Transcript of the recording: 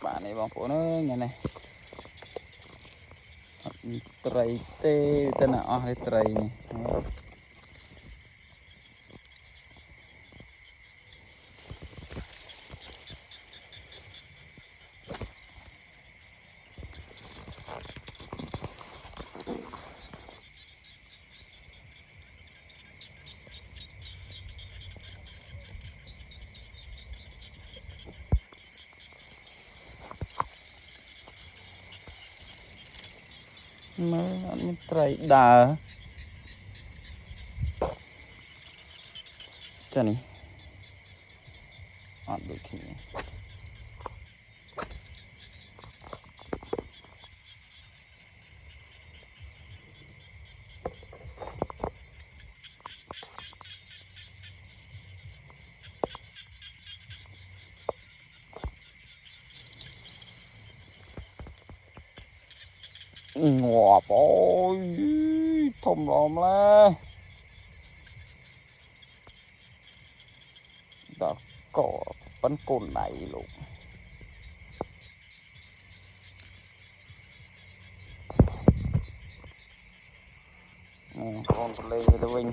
bạn này bóng phố nó nghe này tray tê tên nào hay tray này mới tray đà cho này được khi ngọt ôi thùng lòm la đã có bánh cồn này luôn con lên cái vinh